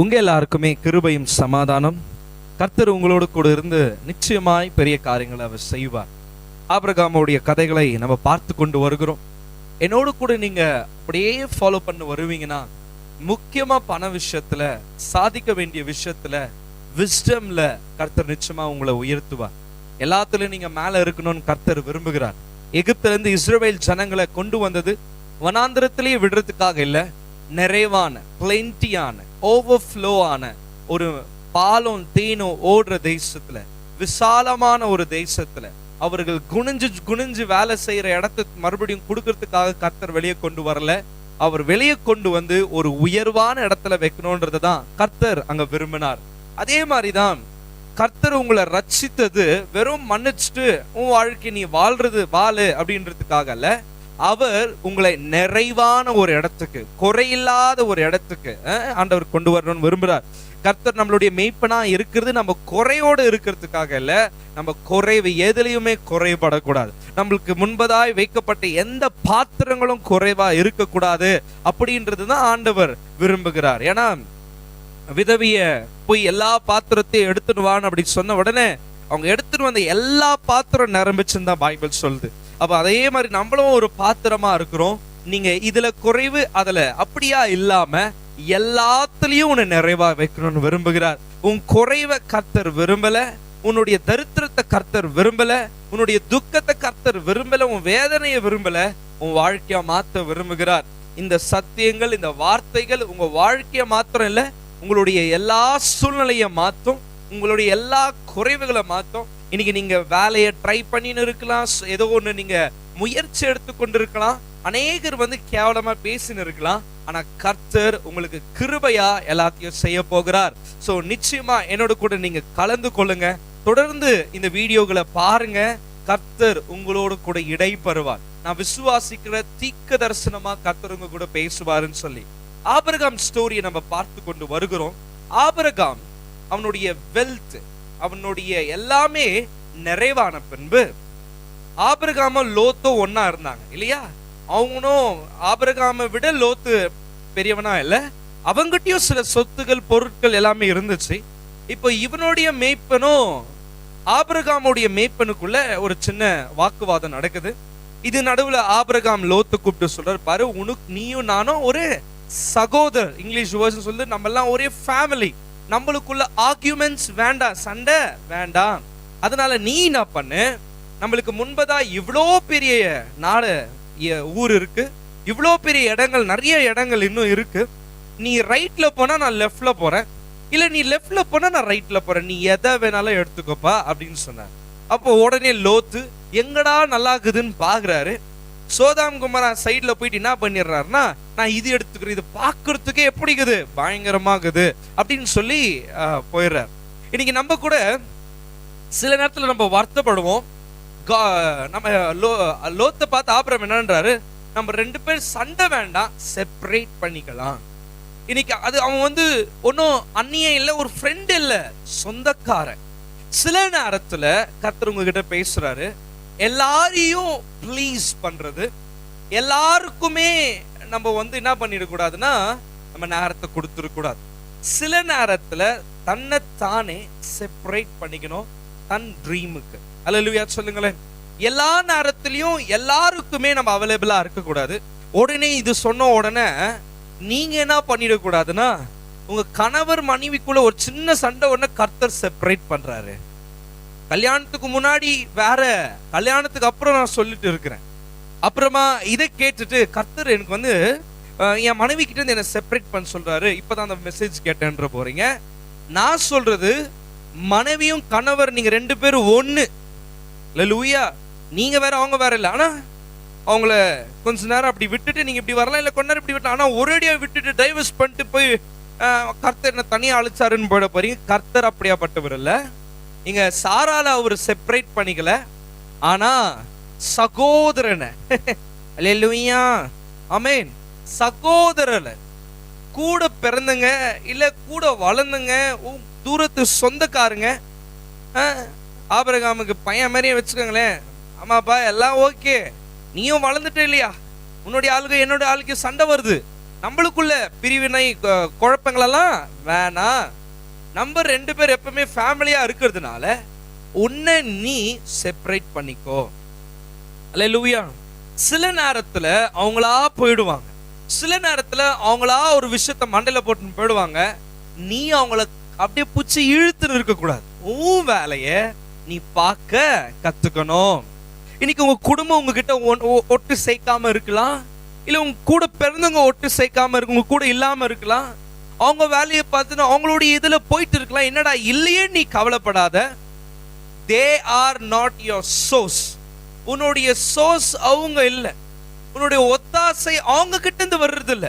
உங்க எல்லாருக்குமே கிருபையும் சமாதானம். கர்த்தர் உங்களோடு கூட இருந்து நிச்சயமாய் பெரிய காரியங்களை அவர் செய்வார். ஆபிரகாமுடைய கதைகளை நம்ம பார்த்து கொண்டு வருகிறோம். என்னோடு கூட நீங்க அப்படியே ஃபாலோ பண்ணி வருவீங்கன்னா, முக்கியமா பண விஷயத்துல, சாதிக்க வேண்டிய விஷயத்துல, விஸ்டம்ல கர்த்தர் நிச்சயமா உங்களை உயர்த்துவார். எல்லாத்துலயும் நீங்க மேல இருக்கணும்னு கர்த்தர் விரும்புகிறார். எகிப்துல இருந்து இஸ்ரவேல் ஜனங்களை கொண்டு வந்தது வனாந்திரத்திலேயே விடுறதுக்காக இல்ல, நிறைவான, பிளென்டியான, ஓவர்ஃப்ளோவான ஒரு பாலும் தேனும் ஓடுற தேசத்துல, விசாலமான ஒரு தேசத்துல அவர்கள் குனிஞ்சு வேலை செய்யற இடத்துக்கு மறுபடியும் கொடுக்கறதுக்காக கர்த்தர் வெளியே கொண்டு வரல. அவர் வெளியே கொண்டு வந்து ஒரு உயர்வான இடத்துல வைக்கணும்ன்றதான் கர்த்தர் அங்க விரும்பினார். அதே மாதிரிதான் கர்த்தர் உங்களை ரட்சித்தது வெறும் மன்னிச்சுட்டு உன் வாழ்க்கை நீ வாழு அப்படின்றதுக்காக அல்ல. அவர் உங்களை நிறைவான ஒரு இடத்துக்கு, குறையில்லாத ஒரு இடத்துக்கு ஆண்டவர் கொண்டு வரணும்னு விரும்புறார். கர்த்தர் நம்மளுடைய மேய்ப்பனா இருக்கிறது நம்ம குறையோடு இருக்கிறதுக்காக இல்ல, நம்ம குறைவு எதுலையுமே குறைபடக்கூடாது. நம்மளுக்கு முன்பதாய் வைக்கப்பட்ட எந்த பாத்திரங்களும் குறைவா இருக்கக்கூடாது அப்படின்றதுதான் ஆண்டவர் விரும்புகிறார். ஏன்னா விதவிய போய் எல்லா பாத்திரத்தையும் எடுத்துட்டு வான்னு அப்படி சொன்ன உடனே அவங்க எடுத்துட்டு வந்த எல்லா பாத்திரம் நிரம்பிச்சுன்னு தான் பைபிள் சொல்லுது. அப்ப அதே மாதிரி நம்மளும் ஒரு பாத்திரமா இருக்கிறோம். நீங்க இதுல குறைவு அதுல அப்படியா இல்லாம எல்லாத்துலயும் உன்னை நிறைவா வைக்கணும்னு விரும்புகிறார். உன் குறைவை கர்த்தர் விரும்பல, உன்னுடைய தரித்திரத்தை கர்த்தர் விரும்பல, உன்னுடைய துக்கத்தை கர்த்தர் விரும்பல, உன் வேதனையை விரும்பல, உன் வாழ்க்கைய மாத்த விரும்புகிறார். இந்த சத்தியங்கள், இந்த வார்த்தைகள் உங்க வாழ்க்கைய மாத்திரம் இல்ல, உங்களுடைய எல்லா சூழ்நிலையை மாத்தும், உங்களுடைய எல்லா குறைவுகளை மாத்தும். இன்னைக்கு நீங்க வேலையை ட்ரை பண்ணின்னு இருக்கலாம், ஏதோ ஒண்ணு நீங்க முயற்சி எடுத்துக்கொண்டு இருக்கலாம், அநேகர் கேவலமா பேசின்னு இருக்கலாம். ஆனா கர்த்தர் உங்களுக்கு கிருபையா எல்லாத்தையும் செய்ய போகிறார். சோ நிச்சயமா என்னோட கூட நீங்க கலந்து கொள்ளுங்க. தொடர்ந்து இந்த வீடியோகளை பாருங்க. கர்த்தர் உங்களோட கூட இடைபெறுவார். நான் விசுவாசிக்கிற தீர்க்க தரிசனமா கர்த்தர் உங்க கூட பேசுவாருன்னு சொல்லி ஆபிரகாம் ஸ்டோரியை நம்ம பார்த்து கொண்டு வருகிறோம். ஆபிரகாம் அவனுடைய வெல்த், அவனுடைய எல்லாமே நிறைவான பின்பு ஆபிரகாமும் லோத்தும் ஒன்னா இருந்தாங்க இல்லையா? அவனும் ஆபிரகாமை விட லோத்து பெரியவனா இல்ல, அவங்கிட்டயும் சில சொத்துகள் பொருட்கள் எல்லாமே இருந்துச்சு. இப்போ இவனுடைய மேய்ப்பனும் ஆபிரகாமுடைய மேய்ப்பனுக்குள்ள ஒரு சின்ன வாக்குவாதம் நடக்குது. இது நடுவுல ஆபிரகாம் லோத்து கூப்பிட்டு சொல்றாரு, பாரு உனக்கு நீயும் நானும் ஒரு சகோதரர், இங்கிலீஷ் வேர்ஷன் சொல்லு, நம்ம எல்லாம் ஒரே ஃபேமிலி, நம்மளுக்குள்ள ஆர்கியூமெண்ட்ஸ் வேண்டாம், சண்டை வேண்டாம். அதனால நீ என்ன பண்ணு, நம்மளுக்கு முன்பதா இவ்வளோ பெரிய நாடு ஊர் இருக்கு, இவ்வளோ பெரிய இடங்கள், நிறைய இடங்கள் இன்னும் இருக்கு. நீ ரைட்ல போனா நான் லெஃப்ட்ல போறேன், இல்ல நீ லெஃப்ட்ல போனா நான் ரைட்ல போறேன், நீ எதை வேணாலும் எடுத்துக்கோப்பா அப்படின்னு சொன்னார். அப்போ உடனே லோத்து எங்கடா நல்லா இருக்குதுன்னு பாக்குறாரு. சோதாம் குமாரா சைட்ல போயிட்டு என்ன பண்ணிடுறாருன்னா, நான் இது எடுத்துக்கிறேன், இது பாக்குறதுக்கே எப்படி இருக்குது, பயங்கரமாகுது அப்படின்னு சொல்லி போயிடுறாரு. இன்னைக்கு நம்ம கூட சில நேரத்துல நம்ம வருத்தப்படுவோம். நம்ம லோத்தை பார்த்து ஆபிரகாம் என்னன்றாரு, நம்ம ரெண்டு பேர் சண்டை வேண்டாம், செப்பரேட் பண்ணிக்கலாம். இன்னைக்கு அது அவன் ஒன்னும் அந்நியம் இல்லை, ஒரு ஃப்ரெண்ட் இல்லை, சொந்தக்காரன். சில நேரத்துல கர்த்தர் உங்ககிட்ட பேசுறாரு, எல்லாரையும் ப்ளீஸ் பண்றது, எல்லாருக்குமே நம்ம என்ன பண்ணிடக்கூடாதுன்னா நம்ம நேரத்தை கொடுத்துடக்கூடாது. சில நேரத்துல தன்னைத்தானே செப்பரேட் பண்ணிக்கணும் தன் ட்ரீமுக்கு. அல்லேலூயா சொல்லுங்களேன். எல்லா நேரத்திலையும் எல்லாருக்குமே நம்ம அவைலபிளா இருக்கக்கூடாது. உடனே இது சொன்ன உடனே நீங்க என்ன பண்ணிடக்கூடாதுன்னா, உங்க கணவர் மனைவிக்குள்ள ஒரு சின்ன சண்டை உடனே கர்த்தர் செப்பரேட் பண்றாரு. கல்யாணத்துக்கு முன்னாடி வேற, கல்யாணத்துக்கு அப்புறம் நான் சொல்லிட்டு இருக்கிறேன். அப்புறமா இதை கேட்டுட்டு கர்த்தர் எனக்கு என் மனைவி கிட்ட இருந்து என்ன செப்பரேட் பண்ண சொல்றாரு. இப்பதான் அந்த மெசேஜ் கேட்டேன்ற போறீங்க. நான் சொல்றது, மனைவியும் கணவர் நீங்க ரெண்டு பேரும் ஒண்ணு. அல்லேலூயா. நீங்க வேற அவங்க வேற இல்ல. ஆனா அவங்கள கொஞ்ச நேரம் அப்படி விட்டுட்டு நீங்க இப்படி வரலாம், இல்ல கொஞ்ச நேரம் இப்படி விட்டலாம். ஆனா ஒரேடியா விட்டுட்டு டைவர்ஸ் பண்ணிட்டு போய் கர்த்தர் என்ன தனியா அழிச்சாருன்னு போயிட போறீங்க. கர்த்தர் அப்படியாப்பட்டவர் இல்ல. இங்க சாரால அவர் செப்பரேட் பண்ணிக்கல, ஆனா சகோதரனை, அல்லேலூயா ஆமென், சகோதரனை, கூட பிறந்தங்க இல்ல கூட வளர்ந்துங்க, தூரத்து சொந்தக்காரங்க. ஆபிரகாமுக்கு பையன் மாதிரியே வச்சுக்கோங்களேன். ஆமாப்பா எல்லாம் ஓகே, நீயும் வளர்ந்துட்ட இல்லையா, உன்னுடைய ஆளுக்கு என்னோட ஆளுக்கு சண்டை வருது, நம்மளுக்குள்ள பிரிவினை குழப்பங்கள் எல்லாம் வேணாம். நம்ம 2 பேர் எப்பவுமே ஃபேமிலியா இருக்கிறதுனால உன்னை நீ செப்பரேட் பண்ணிக்கோ. அல்லேலூயா. சில நேரத்துல அவங்களா போயிடுவாங்க, சில நேரத்துல அவங்களா ஒரு விஷயத்த மண்டையில போட்டு போயிடுவாங்க. நீ அவங்கள அப்படியே பூச்சி இழுத்துன்னு இருக்க கூடாது. உன் வேலைய நீ பார்க்க கத்துக்கணும். இன்னைக்கு உங்க குடும்பம் உங்ககிட்ட ஒட்டு சேர்க்காம இருக்கலாம், இல்ல உங்க கூட பிறந்தவங்க ஒட்டு சேர்க்காம இருக்கு, உங்க கூட இல்லாம இருக்கலாம். அவங்க வேலையை பார்த்துன்னு அவங்களுடைய இதுல போயிட்டு இருக்கலாம். என்னடா இல்லையே, நீ கவலைப்படாத. they are not your source. உன்னுடைய சோர்ஸ் அவங்க இல்ல, உன்னுடைய ஒத்தாசை அவங்க கிட்ட இருந்து வர்றது இல்ல.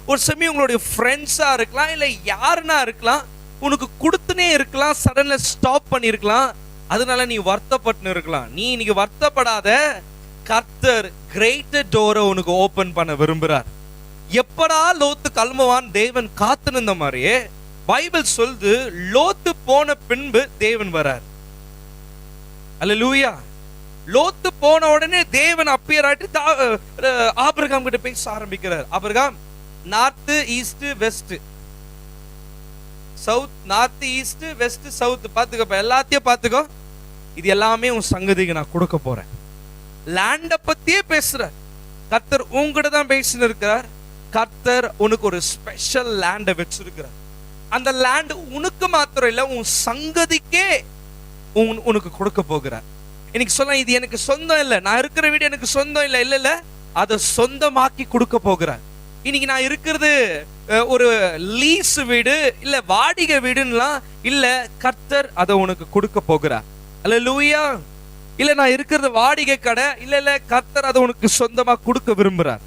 ஒரு சமயம் உங்களுடைய ஃப்ரெண்ட்ஸா இருக்கலாம், இல்ல யாருன்னா இருக்கலாம், உனக்கு கொடுத்துனே இருக்கலாம், சடன்ல ஸ்டாப் பண்ணிருக்கலாம். அதனால நீ வருத்தப்பட்டு இருக்கலாம். நீ இன்னைக்கு வருத்தப்படாத. கர்த்தர் கிரேட்டர் டோரை உனக்கு ஓபன் பண்ண விரும்புறார். எப்படா லோத்து கிளம்புவான் தேவன் காத்து நின்ற மாதிரியே பைபிள் சொல்லுது, லோத்து போன பின்பு தேவன் வரார். அல்லேலூயா. லோத்து போன உடனே தேவன் அப்பியர் ஆயிட்டு ஆபிரகாம் கிட்ட பேச ஆரம்பிக்கிறார். Abraham, north east west south, north east west south பாத்துக்கோ, எல்லாத்தையும் பாத்துக்கோ. இது எல்லாமே உன் சங்கதிக்கு நான் கொடுக்க போறேன். லேண்ட பத்தியே பேசுற கர்த்தர் உங்ககிட்ட தான் பேசின்னு இருக்கிறார். கர்த்தர் உனக்கு ஒரு ஸ்பெஷல் லேண்ட வச்சிருக்கிறார். அந்த லேண்ட் உனக்கு மாத்திரம் இல்ல, உன் சங்கதிக்கே உனக்கு கொடுக்க போகிறார். இன்னைக்கு சொல்ல, இது எனக்கு சொந்தம் இல்ல, நான் இருக்கிற வீடு எனக்கு சொந்தம் இல்ல, இல்ல இல்ல, அதை சொந்தமாக்கி கொடுக்க போகிறார். இன்னைக்கு நான் இருக்கிறது ஒரு லீஸ் வீடு, இல்ல வாடகை வீடுலாம் இல்ல, கர்த்தர் அதை உனக்கு கொடுக்க போகிறார். அல்லேலூயா. இல்ல நான் இருக்கிறது வாடகை கடை, இல்ல இல்ல, கர்த்தர் அதை உனக்கு சொந்தமா கொடுக்க விரும்புறார்.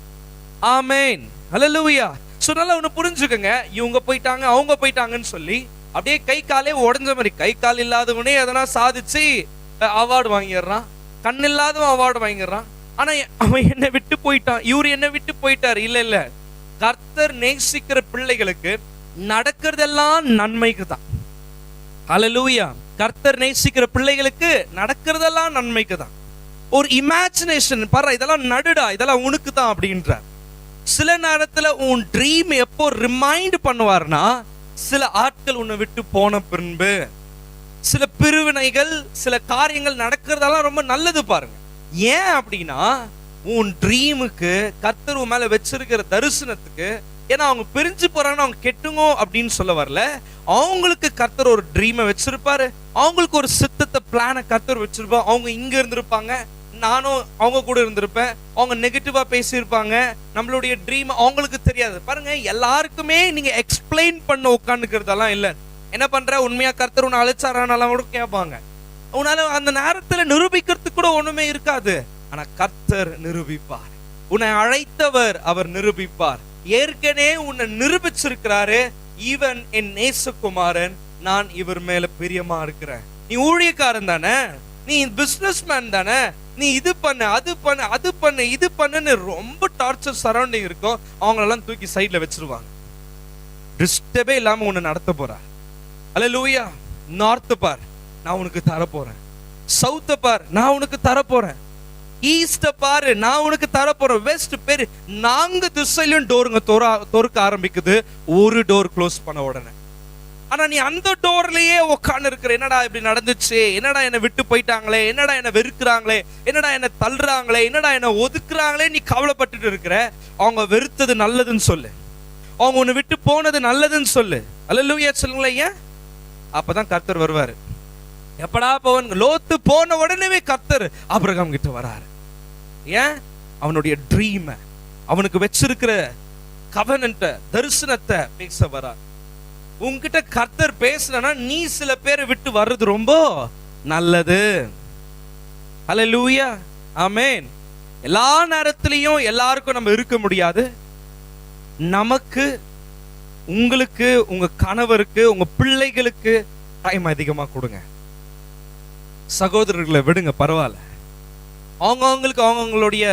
ஆமென். அல்லேலூயா. சோ நல்லா ஒன்னு புரிஞ்சுக்கங்க, இவங்க போயிட்டாங்க அவங்க போயிட்டாங்கன்னு சொல்லி அப்படியே கை காலே உடஞ்ச மாதிரி, கை கால் இல்லாதவனே எதனா சாதிச்சு அவார்டு வாங்கிடுறான், கண் இல்லாதவன் அவார்டு வாங்கிடுறான். ஆனா அவன் என்ன விட்டு போயிட்டான், இவரு என்ன விட்டு போயிட்டாரு. இல்ல இல்ல, கர்த்தர் நேசிக்கிற பிள்ளைகளுக்கு நடக்கிறதெல்லாம் நன்மைக்கு தான். அல்லேலூயா. கர்த்தர் நேசிக்கிற பிள்ளைகளுக்கு நடக்கிறதெல்லாம் நன்மைக்கு தான். ஒரு இமேஜினேஷன் பாரு, இதெல்லாம் நடுடா, இதெல்லாம் உனக்கு தான் அப்படின்றார். சில நேரத்துல உன் ட்ரீம் எப்போ ரிமைண்ட் பண்ணுவார்னா, சில ஆட்கள் உன்னை விட்டு போன பின்பு, சில பிரிவினைகள், சில காரியங்கள் நடக்கிறதெல்லாம் ரொம்ப நல்லது பாருங்க. ஏன் அப்படின்னா, உன் ட்ரீமுக்கு கர்த்தர் உன் மேல வச்சிருக்கிற தரிசனத்துக்கு, ஏன்னா அவங்க பிரிஞ்சு போறாங்கன்னா அவங்க கெட்டுங்க அப்படின்னு சொல்ல வரல, அவங்களுக்கு கர்த்தர் ஒரு ட்ரீமை வச்சிருப்பாரு, அவங்களுக்கு ஒரு சித்தத்தை பிளான கர்த்தர் வச்சிருப்பா. அவங்க இங்க இருந்திருப்பாங்க, நானும் அவங்க கூட இருந்திருப்பேன், அவங்க நெகட்டிவா பேசியிருப்பாங்க, நம்மளுடைய ட்ரீம் அவங்களுக்கு தெரியாது. பாருங்க, எல்லாருக்குமே நீங்க எக்ஸ்பிளைன் பண்ண உட்காந்துக்கிறதெல்லாம் இல்ல. என்ன பண்ற, உண்மையா கர்த்தர் உன்னை அழைச்சாரானாலும் கூட கேட்பாங்க. உன்னால அந்த நேரத்துல நிரூபிக்கிறதுக்கு கூட ஒண்ணுமே இருக்காது. ஆனா கர்த்தர் நிரூபிப்பார். உன்னை அழைத்தவர் அவர் நிரூபிப்பார். ஏற்கனவே உன்னை நிரூபிச்சிருக்கிறாரு. இவன் என் நேசகுமாரன், நான் இவர் மேல பிரியமா இருக்கிறேன். நீ ஊழியக்காரன் தானே, நீ பிசினஸ் மேன் தானே, நீ இது பண்ணு அது பண்ணு அது பண்ணு இது பண்ணுன்னு ரொம்ப டார்ச்சர் சரௌண்டிங் இருக்கும். அவங்களெல்லாம் தூக்கி சைட்ல வச்சிருவாங்க. டிஸ்டர்பே இல்லாம உன்னை நடத்த போறார். அல்லேலூயா. நார்த் பார், நான் உனக்கு தர போறேன். சவுத்த பார், நான் உனக்கு தர போறேன். ஈஸ்ட பாரு, நான் உனக்கு தர போறேன். வெஸ்ட் பேரு, 4 திசையிலும் டோருங்க தொறக்க ஆரம்பிக்குது, ஒரு டோர் க்ளோஸ் பண்ண உடனே. ஆனா நீ அந்த டோர்லயே உட்கார்ந்து இருக்கிற, என்னடா இப்படி நடந்துச்சு, என்னடா என்னை விட்டு போயிட்டாங்களே, என்னடா என்னை வெறுக்கிறாங்களே, என்னடா என்னை தள்ளுறாங்களே, என்னடா என்னை ஒதுக்குறாங்களே, நீ கவலைப்பட்டுட்டு இருக்கிற. அவங்க வெறுத்தது நல்லதுன்னு சொல்லு, அவங்க உன்னை விட்டு போனது நல்லதுன்னு சொல்லு. அல்லேலூயா சொல்லுங்களேன். ஏன்? அப்பதான் கர்த்தர் வருவாரு. எப்படா பவன் லோத்து போன உடனே கர்த்தர் ஆபிரகாம் கிட்ட வராரு. ஏன்? அவனுடைய ட்ரீம், அவனுக்கு வச்சிருக்கிற கவனன்ட்ட, தரிசனத்தை பேச வரார். உன்கிட்ட கர்த்தர் பேசலனா நீ சில பேரை விட்டு வர்றது ரொம்ப நல்லது. அல்லேலூயா. ஆமென். எல்லா நேரத்திலையும் எல்லாருக்கும் நம்ம இருக்க முடியாது. நமக்கு, உங்களுக்கு, உங்க கணவருக்கு, உங்க பிள்ளைகளுக்கு டைம் அதிகமா கொடுங்க. சகோதரர்களை விடுங்க, பரவாயில்ல. அவங்களுக்கு அவங்களுடைய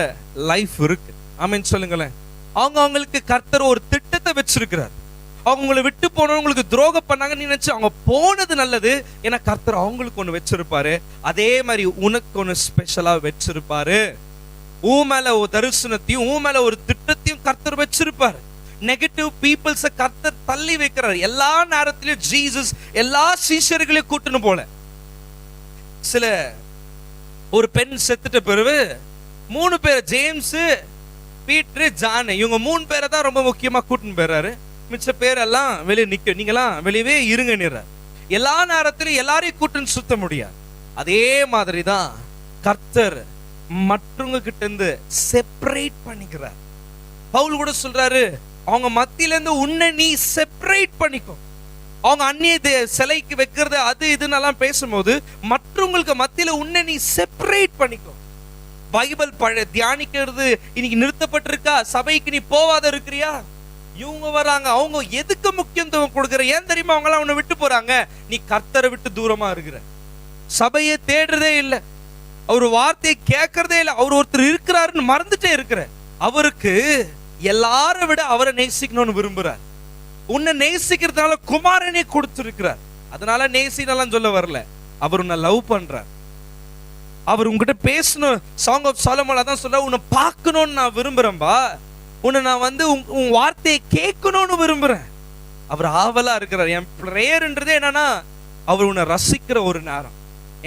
லைஃப் இருக்கு. ஆமென் சொல்லுங்களேன். அவங்களுக்கு கர்த்தர் ஒரு திட்டத்தை வச்சிருக்கிறார். அவங்களை விட்டு போனவங்களுக்கு துரோகம் பண்ணாங்க நீ நினைச்சு அவங்க போனது நல்லது, ஏன்னா கர்த்தர் அவங்களுக்கு ஒண்ணு வச்சிருப்பாரு. அதே மாதிரி உனக்கு ஒண்ணு ஸ்பெஷலா வச்சிருப்பாரு. உன் மேல ஒரு தரிசனத்தையும் உன் மேல ஒரு திட்டத்தையும் கர்த்தர் வச்சிருப்பாரு. நெகட்டிவ் பீப்புள்ஸ கர்த்தர் தள்ளி வைக்கிறார். எல்லா நேரத்திலும் ஜீசஸ் எல்லா சீஷர்களையும் கூட்டுன்னு போல. சில ஒரு பெண் செத்துட்ட பிறகு 3 பேர், ஜேம்ஸ், பீட்டர், ஜான், இவங்க 3 பேரை தான் ரொம்ப முக்கியமா கூட்டுன்னு போயிறாரு. மிச்ச பேரெல்லாம் வெளியே நிக்க, நீங்களாம் வெளியவே இருங்க. எல்லா நேரத்திலும் எல்லாரையும் கூட்டுன்னு சுத்த முடியாது. அதே மாதிரிதான் கர்த்தர் மற்றவங்க கிட்ட இருந்து செப்பரேட் பண்ணிக்கிறார். பவுல் கூட சொல்றாரு, அவங்க மத்தியில இருந்து உன்னை நீ செப்பரேட் பண்ணிக்கோ. அவங்க அந்நிய சிலைக்கு வைக்கிறது அது இதுன்னெல்லாம் பேசும்போது மற்றவங்களுக்கு மத்தியில உன்னை நீ செப்பரேட் பண்ணிக்கோ. பைபிள் தியானிக்கிறது இன்னைக்கு நிறுத்தப்பட்டிருக்கா? சபைக்கு நீ போவாத இருக்கிறியா? இவங்க வராங்க, அவங்க எதுக்கு முக்கியத்துவம் கொடுக்குற? ஏன் தெரியுமா அவங்க எல்லாம் உன்னை விட்டு போறாங்க? நீ கர்த்தரை விட்டு தூரமா இருக்கிற. சபையை தேடுறதே இல்லை, அவர் வார்த்தையை கேட்கறதே இல்லை. அவர் ஒருத்தர் இருக்கிறாருன்னு மறந்துட்டே இருக்கிற. அவருக்கு எல்லாரை விட அவரை நேசிக்கணும்னு விரும்புறார். உன்னை நேசிக்கிறதுனால குமாரனே கொடுத்திருக்கிறார். அதனால நேசினெல்லாம் சொல்ல வரல, அவர் உன்னை லவ் பண்றார். அவர் உங்ககிட்ட பேசணும். சாங் ஆஃப் சாலமன் அதான் சொல்ற, உன்னை பார்க்கணும்னு நான் விரும்புறேன்பா, உன்னை நான் உன் வார்த்தையை கேட்கணும்னு விரும்புறேன். அவர் ஆவலா இருக்கிறார். என் பிரேயர்ன்றதே என்னன்னா, அவர் உன்னை ரசிக்கிற ஒரு நேரம்,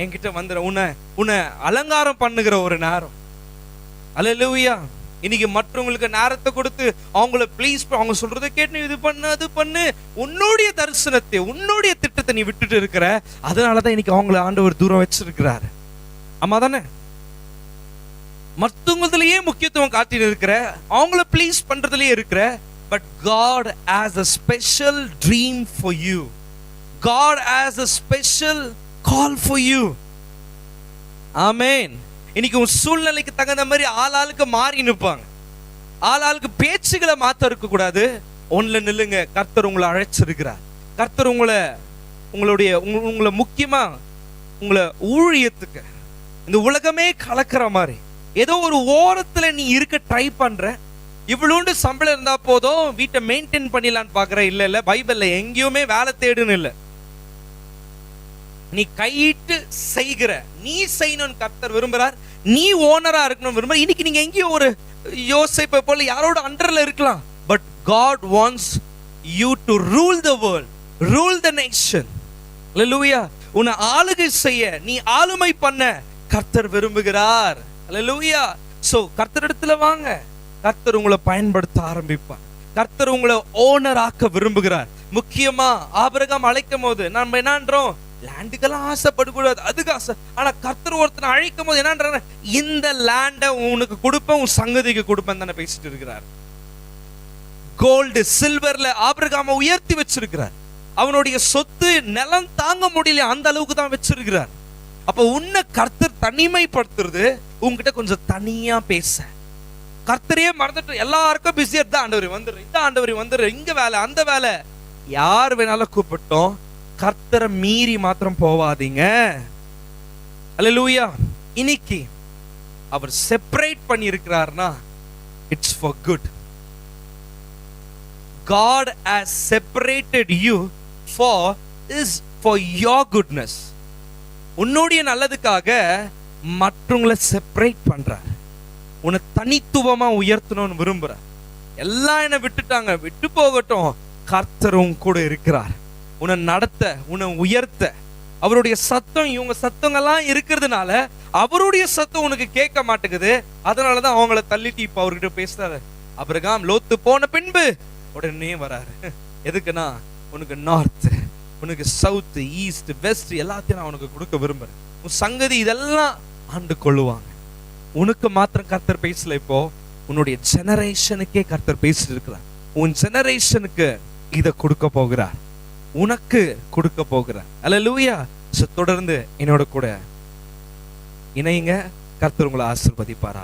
என்கிட்ட வந்துற உன்னை அலங்காரம் பண்ணுகிற ஒரு நேரம். அல்லேலூயா. இன்னைக்கு மற்றவங்களுக்கு நேரத்தை கொடுத்து அவங்கள ப்ளீஸ், அவங்க சொல்றதை கேட்டு இது பண்ணு அது பண்ணு, உன்னுடைய தரிசனத்தை உன்னுடைய திட்டத்தை நீ விட்டுட்டு இருக்கிற. அதனாலதான் இன்னைக்கு அவங்கள ஆண்டவர் தூரம் வச்சிருக்கிறாரு. ஆமா தானே? மற்றவங்களையே முக்கியத்துவம் காட்டிட்டு இருக்கிற, அவங்கள ப்ளீஸ் பண்றதுலயே இருக்கிற. But God has a special dream for you. God has a special call for you. ஆமென். இன்னைக்கு உன் சூழ்நிலைக்கு தகுந்த மாதிரி ஆளாளுக்கு மாறி நிற்பாங்க. ஆளாளுக்கு பேச்சுகளை மாத்த இருக்க கூடாது. ஒன்ல நில்லுங்க. கர்த்தர் உங்களை அழைச்சிருக்கிறார். கர்த்தர் உங்களை முக்கியமா உங்களை ஊழியத்துக்கு, இந்த உலகமே கலக்கிற மாதிரி ஏதோ ஒரு ஓரத்துல நீ இருக்க ட்ரை பண்ற. இவ்வளோண்டு சம்பளம் இருந்தா போதும், வீட்டை மெயின்டைன் பண்ணிடலான்னு பாக்குற. இல்ல, பைபிள்ல எங்கேயுமே வேலை தேடுன்னு இல்லை. நீ கையிட்டு செய்கிற, நீ செய்யணும்னு கர்த்தர் விரும்புறார். நீ ஓனரா இருக்கணும் விரும்புற. இன்னைக்கு நீங்க எங்கேயோ ஒரு யோசேப்பை போல யாரோட அண்டர்ல இருக்கலாம். But God wants you to rule the world, rule the nation. Hallelujah. உன்னை ஆளுகை செய்ய, நீ ஆளுமை பண்ண கர்த்தர் விரும்புகிறார். Hallelujah. சோ கர்த்தரிடத்துல வாங்க. கர்த்தர் உங்களை பயன்படுத்த ஆரம்பிப்பார். கர்த்தர் உங்களை ஓனர் ஆக்க விரும்புகிறார். முக்கியமா ஆபிரகாம் அழைக்கும் போது நம்ம என்னன்றோம், லேண்டுக்கெல்லாம் ஆசைப்படக்கூடாது, அதுக்கு ஆசை. ஆனா கர்த்தர் ஒருத்தனை அழைக்கும் போது என்னன்றாங்க, இந்த லேண்டை உனக்கு கொடுப்பேன், உன் சங்கதிக்கு கொடுப்பேன் தானே பேசிட்டு இருக்கிறார். கோல்டு சில்வர்ல ஆபிரகாமை உயர்த்தி வச்சிருக்கிறார். அவனுடைய சொத்து நிலம் தாங்க முடியல, அந்த அளவுக்கு தான் வச்சிருக்கிறார். அப்ப உன்னை கர்த்தர் தனிமைப்படுத்துறது உங்ககிட்ட கொஞ்சம் தனியா பேச. கர்த்தரையே மறந்துட்டு எல்லாருக்கும் பிஸியா தான், ஆண்டவரி வந்துடுற, இந்த ஆண்டவரி வந்துடுற, இங்க வேலை அந்த வேலை, யார் வேணாலும் கூப்பிட்டோம். கர்த்தரை மீறி மாத்திரம் போவாதீங்க. அல்லேலூயா. இன்னைக்கு அவர் செப்பரேட் பண்ணி இருக்கிறார்னா it's for good. God has separated you for your goodness. உன்னுடைய நல்லதுக்காக மற்றவங்களை செப்பரேட் பண்றார். உன்னை தனித்துவமா உயர்த்தணும்னு விரும்புறார். எல்லாம் என்ன விட்டுட்டாங்க, விட்டு போகட்டும், கர்த்தரும் கூட இருக்கிறார். உன்னை நடத்த, உன்னை உயர்த்த. அவருடைய சத்தம், இவங்க சத்தங்கள்லாம் இருக்கிறதுனால அவருடைய சத்தம் உனக்கு கேட்க மாட்டேங்குது. அதனாலதான் அவங்கள தள்ளிட்டு இப்ப அவர்கிட்ட பேசுறாரு. ஆபிரகாம் லோத்து போன பின்பு உடனே வராரு. எதுக்குன்னா, உனக்கு நார்த், உனக்கு சவுத், ஈஸ்ட், வெஸ்ட் எல்லாத்தையும் நான் உனக்கு கொடுக்க விரும்புறேன். உன் சங்கதி இதெல்லாம் ஆண்டு கொள்ளுவாங்க. உனக்கு மாத்திரம் கர்த்தர் பேசல, இப்போ உன்னுடைய ஜெனரேஷனுக்கே கர்த்தர் பேசிட்டு இருக்கிறார். உன் ஜெனரேஷனுக்கு இதை கொடுக்க போகிறார், உனக்கு கொடுக்க போகிறார். அல்லேலூயா. தொடர்ந்து என்னோட கூட இணைங்க. கர்த்தர் உங்களை ஆசீர்வதிப்பாரா.